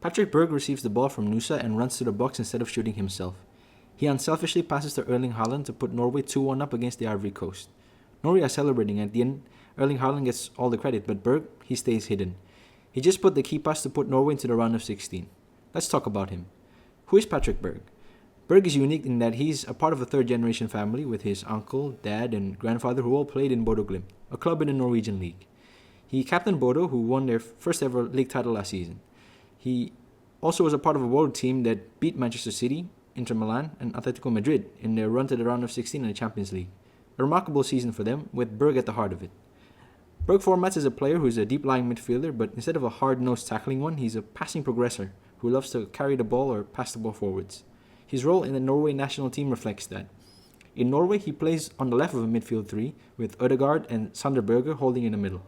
Patrick Berg receives the ball from Nusa and runs to the box instead of shooting himself. He unselfishly passes to Erling Haaland to put Norway 2-1 up against the Ivory Coast. Norway are celebrating. At the end, Erling Haaland gets all the credit, but Berg, he stays hidden. He just put the key pass to put Norway into the round of 16. Let's talk about him. Who is Patrick Berg? Berg is unique in that he's a part of a third-generation family with his uncle, dad, and grandfather who all played in Bodo Glimt, a club in the Norwegian league. He captained Bodo, who won their first ever league title last season. He also was a part of a world team that beat Manchester City, Inter Milan, and Atlético Madrid in their run to the round of 16 in the Champions League. A remarkable season for them, with Berg at the heart of it. Berg formats as a player who is a deep-lying midfielder, but instead of a hard-nosed tackling one, he's a passing progressor who loves to carry the ball or pass the ball forwards. His role in the Norway national team reflects that. In Norway, he plays on the left of a midfield three, with Ødegaard and Sander Berge holding in the middle.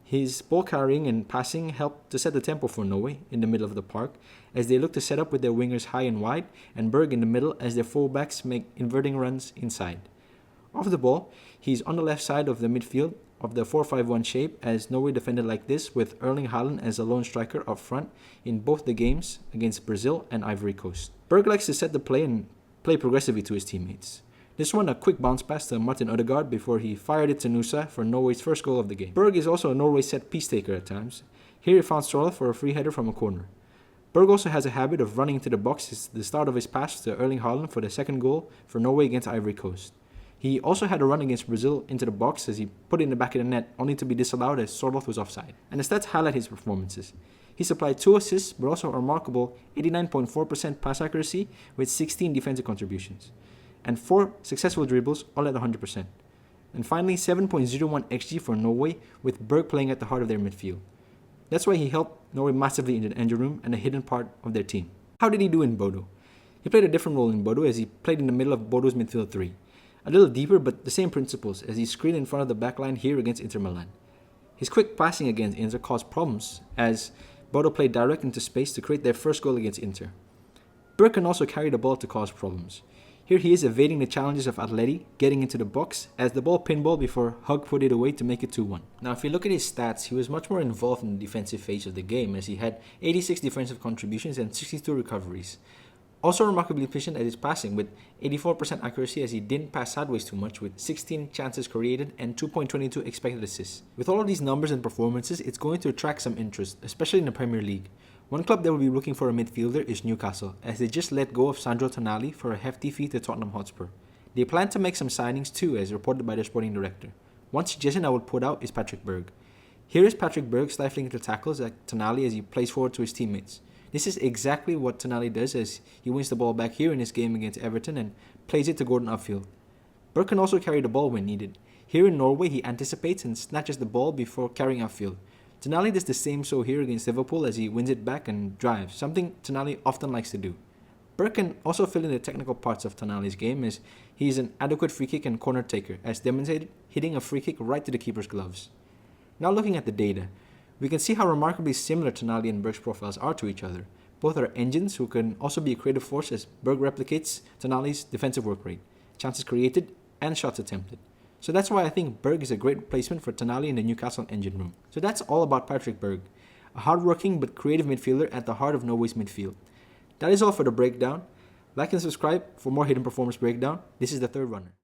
His ball carrying and passing helped to set the tempo for Norway in the middle of the park, as they look to set up with their wingers high and wide, and Berg in the middle as their fullbacks make inverting runs inside. Off the ball, he's on the left side of the midfield of the 4-5-1 shape, as Norway defended like this, with Erling Haaland as a lone striker up front in both the games against Brazil and Ivory Coast. Berg likes to set the play and play progressively to his teammates. This one a quick bounce pass to Martin Ødegaard before he fired it to Nusa for Norway's first goal of the game. Berg is also a Norway set piece taker at times. Here he found Stroll for a free header from a corner. Berg also has a habit of running into the box at the start of his pass to Erling Haaland for the second goal for Norway against Ivory Coast. He also had a run against Brazil into the box as he put it in the back of the net, only to be disallowed as Sorloth was offside. And the stats highlight his performances. He supplied 2 assists, but also a remarkable 89.4% pass accuracy with 16 defensive contributions, and 4 successful dribbles, all at 100%. And finally, 7.01 XG for Norway, with Berg playing at the heart of their midfield. That's why he helped Norway massively in the engine room and a hidden part of their team. How did he do in Bodo? He played a different role in Bodo, as he played in the middle of Bodo's midfield 3. A little deeper, but the same principles, as he screened in front of the backline here against Inter Milan. His quick passing against Inter caused problems, as Bodo played direct into space to create their first goal against Inter. Berg can also carry the ball to cause problems. Here he is evading the challenges of Atleti, getting into the box, as the ball pinballed before Hug put it away to make it 2-1. Now if you look at his stats, he was much more involved in the defensive phase of the game, as he had 86 defensive contributions and 62 recoveries. Also remarkably efficient at his passing, with 84% accuracy, as he didn't pass sideways too much, with 16 chances created and 2.22 expected assists. With all of these numbers and performances, it's going to attract some interest, especially in the Premier League. One club that will be looking for a midfielder is Newcastle, as they just let go of Sandro Tonali for a hefty fee to Tottenham Hotspur. They plan to make some signings too, as reported by their sporting director. One suggestion I would put out is Patrick Berg. Here is Patrick Berg stifling into tackles at Tonali as he plays forward to his teammates. This is exactly what Tonali does, as he wins the ball back here in his game against Everton and plays it to Gordon upfield. Berg can also carry the ball when needed. Here in Norway, he anticipates and snatches the ball before carrying upfield. Tonali does the same so here against Liverpool, as he wins it back and drives, something Tonali often likes to do. Berg can also fill in the technical parts of Tonali's game, as he is an adequate free kick and corner taker, as demonstrated hitting a free kick right to the keeper's gloves. Now looking at the data, we can see how remarkably similar Tonali and Berg's profiles are to each other. Both are engines who can also be a creative force, as Berg replicates Tonali's defensive work rate, chances created, and shots attempted. So that's why I think Berg is a great replacement for Tonali in the Newcastle engine room. So that's all about Patrick Berg, a hard-working but creative midfielder at the heart of Norway's midfield. That is all for the breakdown. Like and subscribe for more hidden performance breakdown. This is the third runner.